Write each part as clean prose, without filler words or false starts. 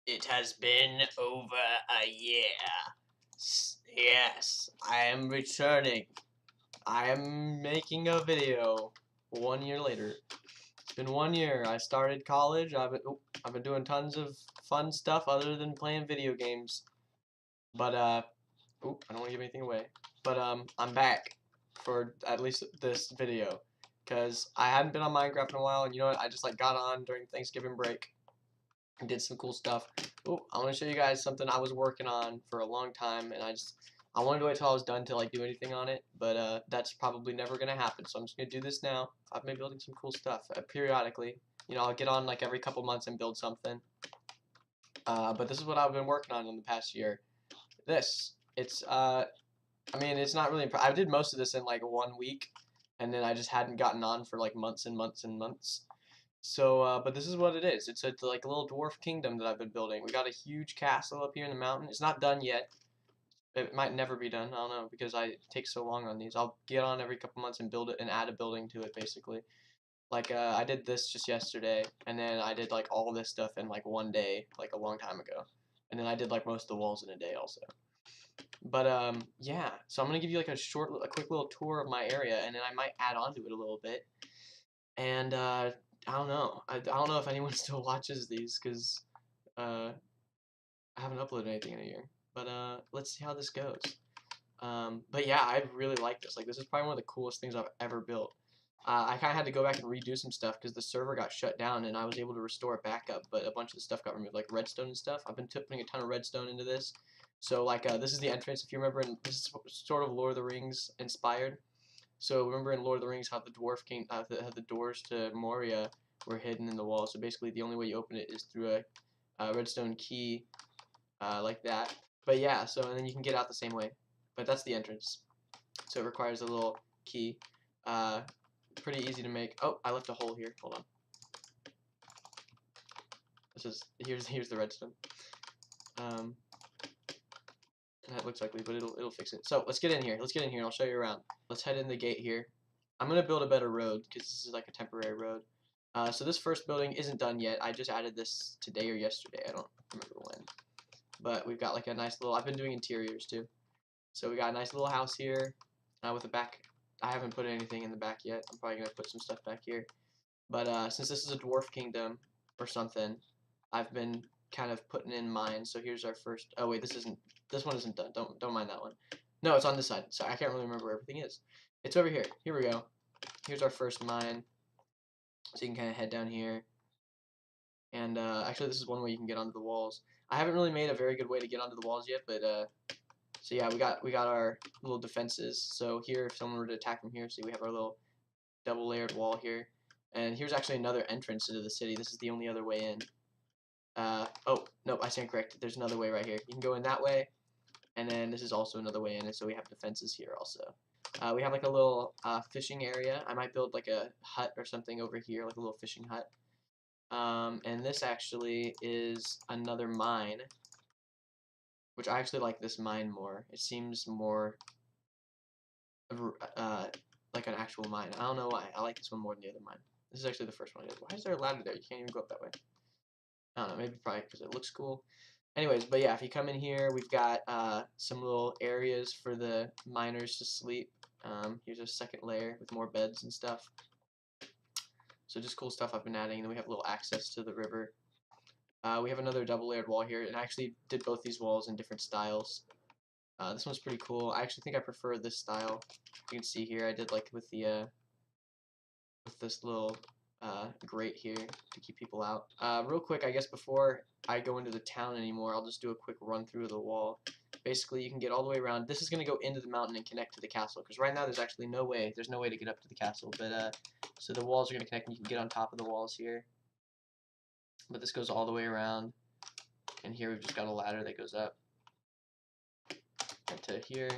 It has been over a year. Yes, I am returning. I am making a video 1 year later. It's been 1 year. I started college. I've been doing tons of fun stuff other than playing video games. But I don't want to give anything away. But I'm back for at least this video because I hadn't been on Minecraft in a while, and you know what? I just got on during Thanksgiving break and did some cool stuff. Oh, I want to show you guys something I was working on for a long time, and I wanted to wait till I was done to do anything on it, but that's probably never gonna happen. So I'm just gonna do this now. I've been building some cool stuff periodically. I'll get on every couple months and build something. But this is what I've been working on in the past year. I mean, it's not really. I did most of this in 1 week, and then I just hadn't gotten on for months and months and months. So, but this is what it is. It's a little dwarf kingdom that I've been building. We got a huge castle up here in the mountain. It's not done yet. It might never be done. I don't know because I take so long on these. I'll get on every couple months and build it and add a building to it basically. I did this just yesterday, and then I did all this stuff in 1 day, a long time ago, and then I did most of the walls in a day also. But yeah. So I'm gonna give you a quick little tour of my area, and then I might add on to it a little bit. And I don't know. I don't know if anyone still watches these because I haven't uploaded anything in a year. But let's see how this goes. But yeah, I really like this. This is probably one of the coolest things I've ever built. I kind of had to go back and redo some stuff because the server got shut down, and I was able to restore it back up, but a bunch of the stuff got removed, like redstone and stuff. I've been putting a ton of redstone into this. So this is the entrance. If you remember, this is sort of Lord of the Rings inspired. So remember in Lord of the Rings how the Dwarf King had the doors to Moria were hidden in the wall. So basically the only way you open it is through a redstone key like that. But yeah, so and then you can get out the same way. But that's the entrance. So it requires a little key. Pretty easy to make. Oh, I left a hole here. Hold on. Here's the redstone. That looks ugly, but it'll fix it. So let's get in here. Let's get in here and I'll show you around. Let's head in the gate here. I'm gonna build a better road because this is a temporary road. So this first building isn't done yet. I just added this today or yesterday. I don't remember when. But we've got a nice little. I've been doing interiors too. So we got a nice little house here with a back. I haven't put anything in the back yet. I'm probably gonna put some stuff back here. But since this is a dwarf kingdom or something, I've been kind of putting in mine. So here's our first. Oh wait, this one isn't done. Don't mind that one. No, it's on this side. Sorry, I can't really remember where everything is. It's over here. Here we go. Here's our first mine. So you can kind of head down here. And actually, this is one way you can get onto the walls. I haven't really made a very good way to get onto the walls yet, but so yeah, we got our little defenses. So here, if someone were to attack from here, see we have our little double layered wall here. And here's actually another entrance into the city. This is the only other way in. Oh, nope, I stand corrected. There's another way right here. You can go in that way, and then this is also another way in, and so we have defenses here also. We have a little fishing area. I might build a hut or something over here, a little fishing hut. And this actually is another mine, which I actually like this mine more. It seems more like an actual mine. I don't know why. I like this one more than the other mine. This is actually the first one I did. Why is there a ladder there? You can't even go up that way. I don't know, maybe probably because it looks cool. Anyways, but yeah, if you come in here, we've got some little areas for the miners to sleep. Here's a second layer with more beds and stuff. So just cool stuff I've been adding. And then we have a little access to the river. We have another double layered wall here, and I actually did both these walls in different styles. This one's pretty cool. I actually think I prefer this style. You can see here I did with the with this little grate here to keep people out. Real quick, I guess before I go into the town anymore, I'll just do a quick run through of the wall. Basically, you can get all the way around. This is going to go into the mountain and connect to the castle, because right now there's actually no way. There's no way to get up to the castle, but so the walls are going to connect, and you can get on top of the walls here. But this goes all the way around, and here we've just got a ladder that goes up to here.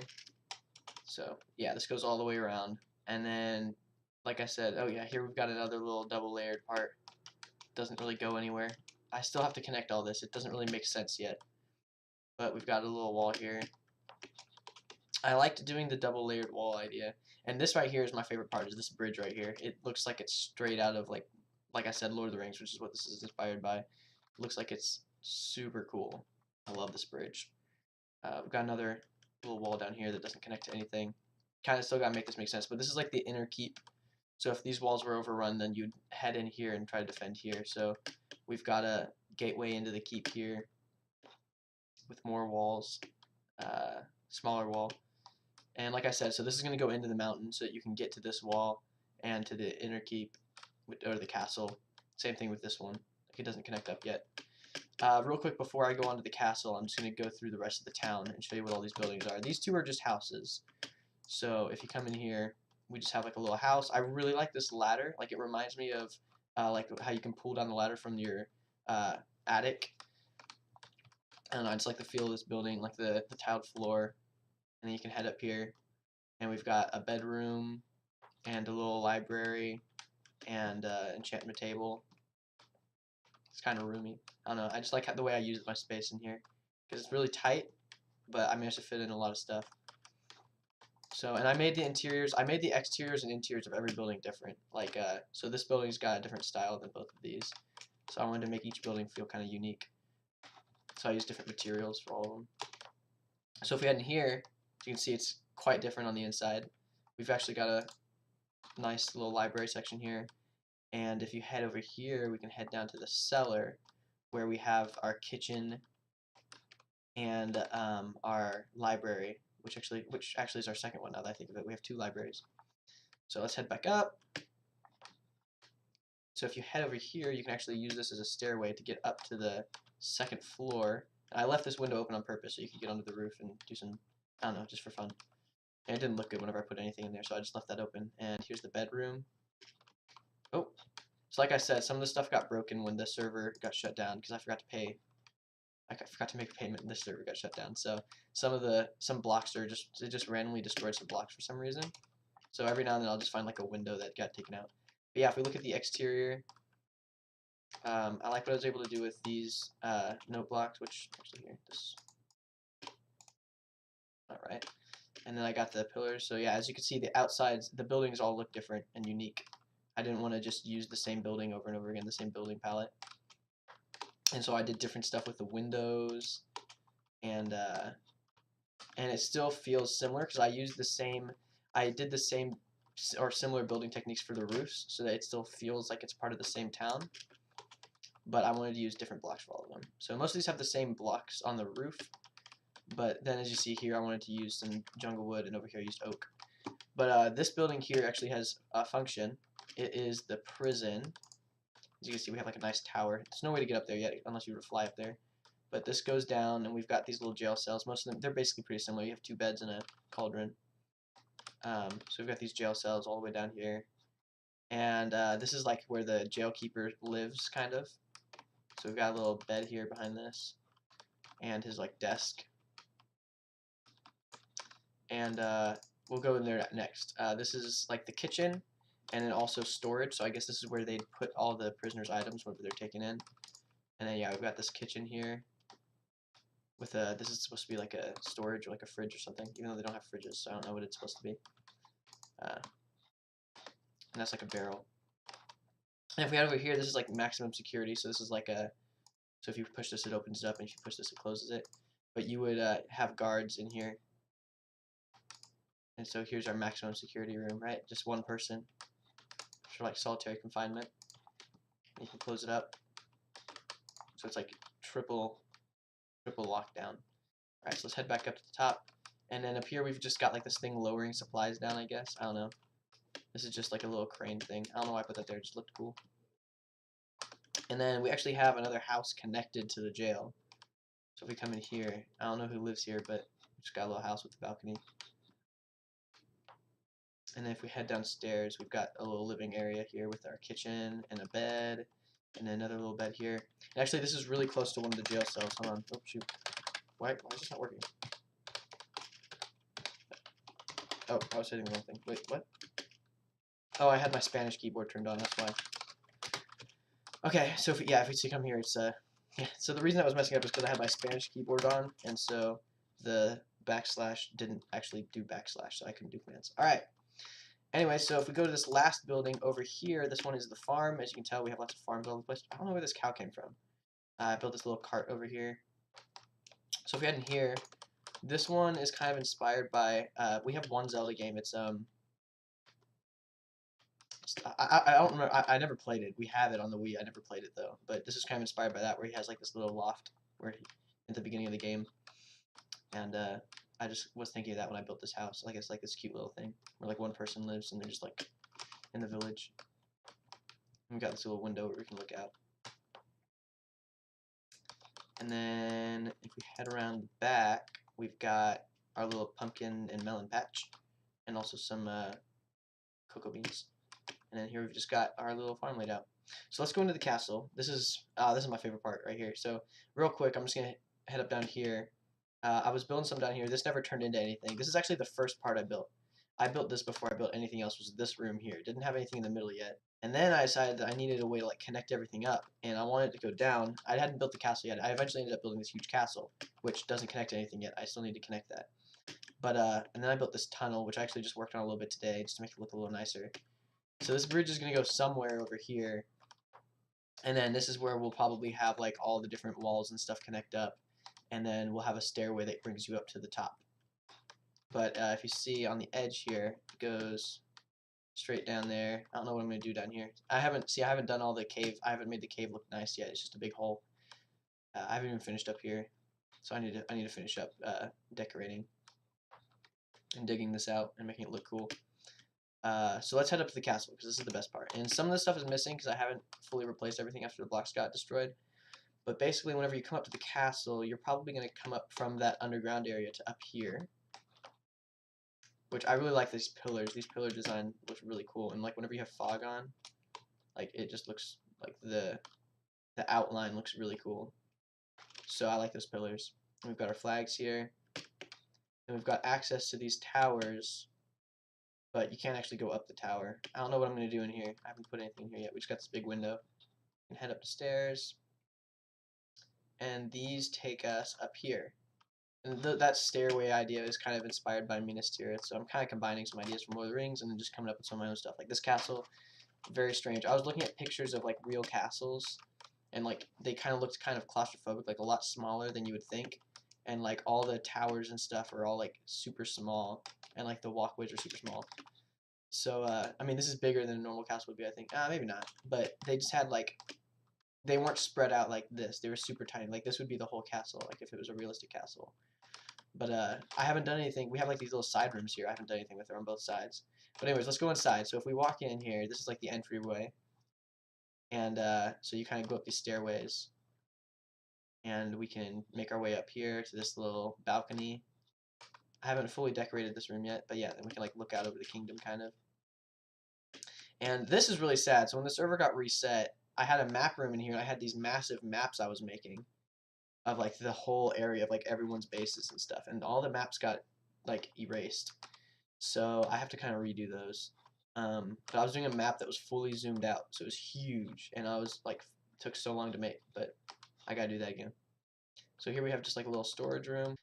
So yeah, this goes all the way around, and then like I said, oh yeah, here we've got another little double layered part. Doesn't really go anywhere. I still have to connect all this. It doesn't really make sense yet, but we've got a little wall here. I liked doing the double layered wall idea, and this right here is my favorite part. Is this bridge right here? It looks like it's straight out of like I said, Lord of the Rings, which is what this is inspired by. It looks like it's Super cool. I love this bridge. We've got another little wall down here that doesn't connect to anything. Kind of still gotta make this make sense, but this is like the inner keep. So if these walls were overrun, then you'd head in here and try to defend here. So we've got a gateway into the keep here with more walls, smaller wall. And like I said, so this is going to go into the mountain so that you can get to this wall and to the inner keep or the castle. Same thing with this one. It doesn't connect up yet. Real quick before I go on to the castle, I'm just going to go through the rest of the town and show you what all these buildings are. These two are just houses. So if you come in here, we just have like a little house. I really like this ladder. Like it reminds me of like how you can pull down the ladder from your attic. I don't know, I just like the feel of this building, like the tiled floor. And then you can head up here, and we've got a bedroom and a little library and enchantment table. It's kind of roomy. I don't know. I just like the way I use my space in here because it's really tight, but I managed to fit in a lot of stuff. So, and I made the interiors. I made the exteriors and interiors of every building different. Like, so this building's got a different style than both of these. So I wanted to make each building feel kind of unique. So I used different materials for all of them. So if we head in here, you can see it's quite different on the inside. We've actually got a nice little library section here. And if you head over here, we can head down to the cellar where we have our kitchen and our library, which actually is our second one now that I think of it. We have two libraries. So let's head back up. So if you head over here, you can actually use this as a stairway to get up to the second floor. And I left this window open on purpose so you could get onto the roof and do some, I don't know, just for fun. And it didn't look good whenever I put anything in there, so I just left that open. And here's the bedroom. Oh, so like I said, some of the stuff got broken when the server got shut down because I forgot to pay. I forgot to make a payment and the server got shut down. So some blocks are it just randomly destroyed some blocks for some reason. So every now and then I'll just find like a window that got taken out. But yeah, if we look at the exterior, I like what I was able to do with these note blocks, which actually here, this. Alright. And then I got the pillars. So yeah, as you can see, the outsides, the buildings all look different and unique. I didn't want to just use the same building over and over again, the same building palette. And so I did different stuff with the windows, and it still feels similar because I did the same or similar building techniques for the roofs, so that it still feels like it's part of the same town. But I wanted to use different blocks for all of them. So most of these have the same blocks on the roof, but then as you see here, I wanted to use some jungle wood, and over here I used oak. But this building here actually has a function. It is the prison. As you can see, we have like a nice tower. There's no way to get up there yet unless you were to fly up there. But this goes down, and we've got these little jail cells. Most of them, they're basically pretty similar. You have 2 beds and a cauldron. So we've got these jail cells all the way down here. And this is like where the jail keeper lives, kind of. So we've got a little bed here behind this, and his like desk. And we'll go in there next. This is like the kitchen, and then also storage. So I guess this is where they'd put all the prisoners' items whenever they're taken in. And then yeah, we've got this kitchen here with this is supposed to be like a storage or like a fridge or something, even though they don't have fridges, so I don't know what it's supposed to be. And that's like a barrel. And if we head over here, this is like maximum security. So this is like so if you push this, it opens it up, and if you push this, it closes it. But you would have guards in here. And so here's our maximum security room, right? Just one person for like solitary confinement. And you can close it up. So it's like triple lockdown. Alright, so let's head back up to the top. And then up here we've just got like this thing lowering supplies down, I guess. I don't know. This is just like a little crane thing. I don't know why I put that there, it just looked cool. And then we actually have another house connected to the jail. So if we come in here, I don't know who lives here, but we just got a little house with a balcony. And then if we head downstairs, we've got a little living area here with our kitchen and a bed, and then another little bed here. And actually, this is really close to one of the jail cells. Hold on. Oh, shoot. Why is this not working? Oh, I was hitting the wrong thing. Wait, what? Oh, I had my Spanish keyboard turned on, that's why. Okay, so if we see come here, it's yeah. So the reason I was messing up is because I had my Spanish keyboard on, and so the backslash didn't actually do backslash, so I couldn't do commands. Alright. Anyway, so if we go to this last building over here, this one is the farm. As you can tell, we have lots of farms all over the place. I don't know where this cow came from. I built this little cart over here. So if we head in here, this one is kind of inspired by, we have one Zelda game. I don't remember, I never played it. We have it on the Wii. I never played it though. But this is kind of inspired by that, where he has like this little loft where at the beginning of the game. And I just was thinking of that when I built this house. Like it's like this cute little thing where like one person lives and they're just like in the village. And we got this little window where we can look out. And then if we head around the back, we've got our little pumpkin and melon patch, and also some cocoa beans. And then here we've just got our little farm laid out. So let's go into the castle. This is my favorite part right here. So real quick, I'm just gonna head up down here. I was building some down here. This never turned into anything. This is actually the first part I built. I built this before I built anything else. Was this room here? Didn't have anything in the middle yet. And then I decided that I needed a way to like connect everything up, and I wanted to go down. I hadn't built the castle yet. I eventually ended up building this huge castle, which doesn't connect to anything yet. I still need to connect that. But and then I built this tunnel, which I actually just worked on a little bit today, just to make it look a little nicer. So this bridge is gonna go somewhere over here, and then this is where we'll probably have like all the different walls and stuff connect up, and then we'll have a stairway that brings you up to the top. But if you see on the edge here, it goes straight down there. I don't know what I'm gonna do down here. I haven't done all the cave. I haven't made the cave look nice yet. It's just a big hole. I haven't even finished up here, so I need to finish up decorating and digging this out and making it look cool. So let's head up to the castle because this is the best part. And some of this stuff is missing because I haven't fully replaced everything after the blocks got destroyed. But basically, whenever you come up to the castle, you're probably gonna come up from that underground area to up here. Which I really like these pillars. These pillar design looks really cool, and like whenever you have fog on, like it just looks like the outline looks really cool. So I like those pillars. And we've got our flags here, and we've got access to these towers, but you can't actually go up the tower. I don't know what I'm gonna do in here. I haven't put anything in here yet. We just got this big window. We can head up the stairs, and these take us up here. And that stairway idea is kind of inspired by Minas Tirith, so I'm kind of combining some ideas from Lord of the Rings and then just coming up with some of my own stuff. Like this castle, very strange. I was looking at pictures of like real castles, and like they kind of looked kind of claustrophobic, like a lot smaller than you would think, and like all the towers and stuff are all like super small, and like the walkways are super small. So I mean, this is bigger than a normal castle would be, I think. Maybe not, but they just had like they weren't spread out like this. They were super tiny. Like this would be the whole castle, like if it was a realistic castle. But I haven't done anything. We have like these little side rooms here. I haven't done anything with them on both sides. But anyways, let's go inside. So if we walk in here, this is like the entryway. And so you kind of go up these stairways. And we can make our way up here to this little balcony. I haven't fully decorated this room yet, but yeah, then we can like look out over the kingdom kind of. And this is really sad. So when the server got reset, I had a map room in here. And I had these massive maps I was making of like the whole area of like everyone's bases and stuff, and all the maps got like erased, so I have to kind of redo those. But I was doing a map that was fully zoomed out, so it was huge, and I was like took so long to make, but I gotta do that again. So here we have just like a little storage room.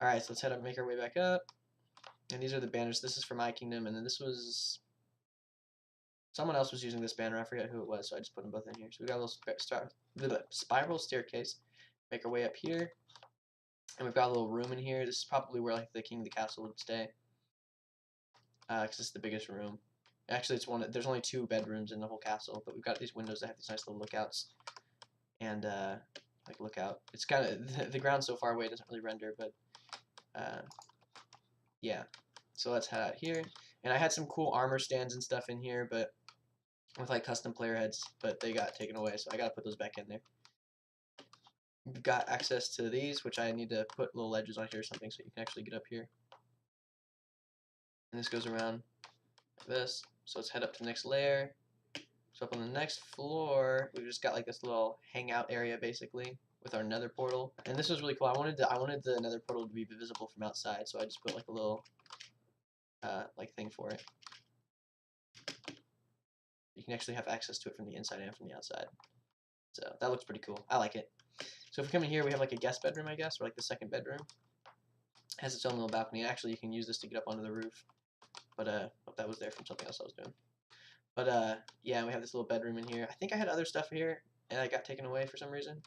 All right, so let's head up and make our way back up, and these are the banners. This is for my kingdom, and then this was someone else was using this banner. I forget who it was, so I just put them both in here. So we got a little spiral staircase. Make our way up here, and we've got a little room in here. This is probably where like the king of the castle would stay, because it's the biggest room. Actually, it's one. There's only 2 bedrooms in the whole castle, but we've got these windows that have these nice little lookouts, and like lookout. It's kind of the ground so far away doesn't really render, but yeah. So let's head out here, and I had some cool armor stands and stuff in here, but with like custom player heads, but they got taken away, so I gotta put those back in there. We've got access to these, which I need to put little ledges on here or something so you can actually get up here. And this goes around like this. So let's head up to the next layer. So up on the next floor, we've just got like this little hangout area basically with our nether portal. And this was really cool. I wanted the nether portal to be visible from outside, so I just put like a little like thing for it. You can actually have access to it from the inside and from the outside. So that looks pretty cool. I like it. So if we come in here, we have like a guest bedroom, I guess, or like the second bedroom. It has its own little balcony. Actually, you can use this to get up onto the roof. But that was there from something else I was doing. But yeah, we have this little bedroom in here. I think I had other stuff here, and I got taken away for some reason.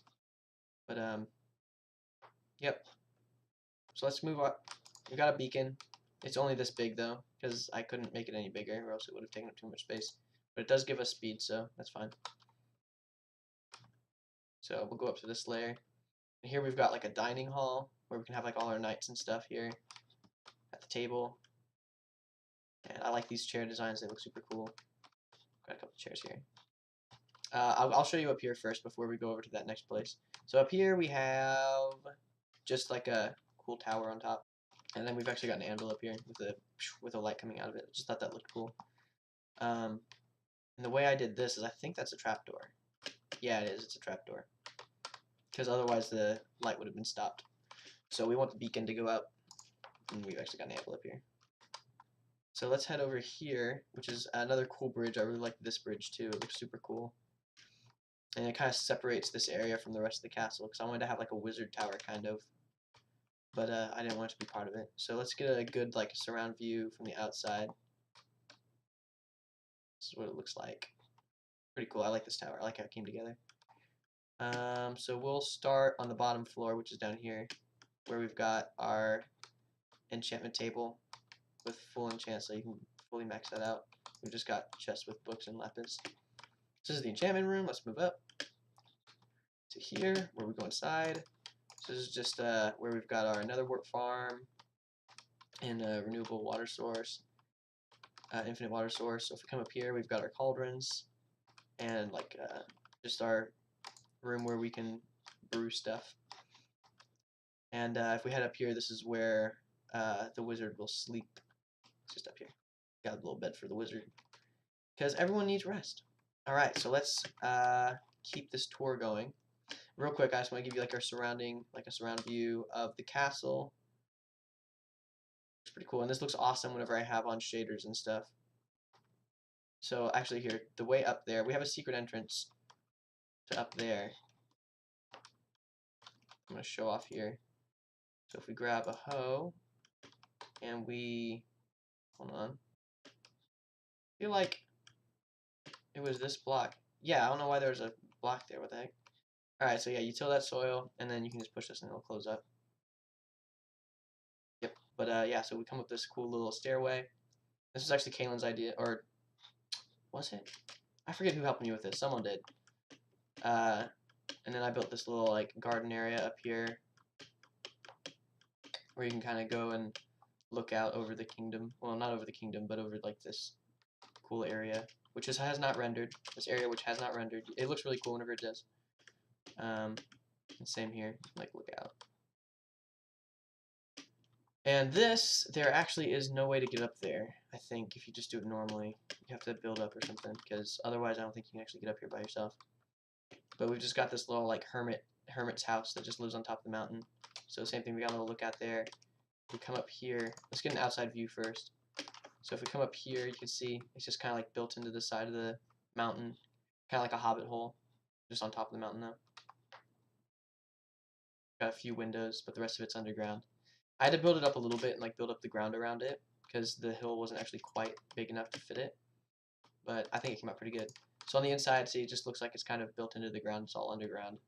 But yep. So let's move on. We got a beacon. It's only this big though, because I couldn't make it any bigger, or else it would have taken up too much space. But it does give us speed, so that's fine. So we'll go up to this layer. And here we've got like a dining hall where we can have like all our knights and stuff here at the table. And I like these chair designs; they look super cool. Got a couple chairs here. I'll show you up here first before we go over to that next place. So up here we have just like a cool tower on top, and then we've actually got an anvil up here with a light coming out of it. I just thought that looked cool. And the way I did this is I think that's a trapdoor. Yeah, it is. It's a trapdoor. Because otherwise the light would have been stopped. So we want the beacon to go up, and we've actually got an anvil up here. So let's head over here, which is another cool bridge. I really like this bridge too. It looks super cool. And it kind of separates this area from the rest of the castle, because I wanted to have like a wizard tower kind of, but I didn't want it to be part of it. So let's get a good like surround view from the outside. This is what it looks like. Pretty cool. I like this tower. I like how it came together. So we'll start on the bottom floor, which is down here, where we've got our enchantment table with full enchant, so you can fully max that out. We've just got chests with books and lapis. This is the enchantment room. Let's move up to here, where we go inside. So this is just where we've got our netherwort farm and a renewable water source, infinite water source. So if we come up here, we've got our cauldrons and like just our room where we can brew stuff. And if we head up here, this is where the wizard will sleep. It's just up here. Got a little bed for the wizard, because everyone needs rest. All right, so let's keep this tour going. Real quick, I just want to give you like our surrounding, like a surround view of the castle. It's pretty cool, and this looks awesome whenever I have on shaders and stuff. So actually here, the way up there, we have a secret entrance to up there. I'm going to show off here. So if we grab a hoe, and we, hold on, I feel like it was this block. Yeah, I don't know why there's a block there, what the heck. Alright, so yeah, you till that soil, and then you can just push this and it'll close up. Yep, but yeah, so we come up this cool little stairway. This is actually Kaylin's idea, or was it? I forget who helped me with this, someone did. And then I built this little like garden area up here where you can kind of go and look out over the kingdom. Well, not over the kingdom, but over like this cool area, which has not rendered. This area which has not rendered. It looks really cool whenever it does. And same here, like look out. And this, there actually is no way to get up there. I think if you just do it normally, you have to build up or something, because otherwise I don't think you can actually get up here by yourself. But we've just got this little like hermit's house that just lives on top of the mountain. So same thing, we got a little lookout there. We come up here. Let's get an outside view first. So if we come up here, you can see it's just kind of like built into the side of the mountain, kind of like a hobbit hole, just on top of the mountain though. Got a few windows, but the rest of it's underground. I had to build it up a little bit and like build up the ground around it, because the hill wasn't actually quite big enough to fit it. But I think it came out pretty good. So on the inside, see, it just looks like it's kind of built into the ground. It's all underground.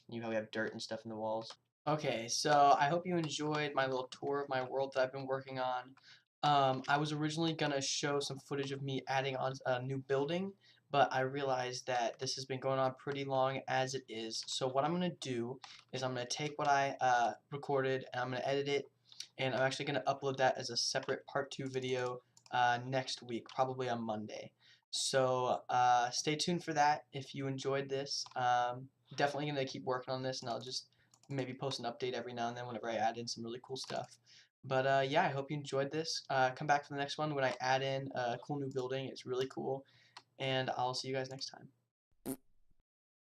You know how we have dirt and stuff in the walls. Okay, so I hope you enjoyed my little tour of my world that I've been working on. I was originally going to show some footage of me adding on a new building, but I realized that this has been going on pretty long as it is. So what I'm going to do is I'm going to take what I recorded and I'm going to edit it, and I'm actually going to upload that as a separate part 2 video next week, probably on Monday. So stay tuned for that if you enjoyed this. Definitely going to keep working on this, and I'll just maybe post an update every now and then whenever I add in some really cool stuff. But yeah, I hope you enjoyed this. Come back for the next one when I add in a cool new building. It's really cool, and I'll see you guys next time.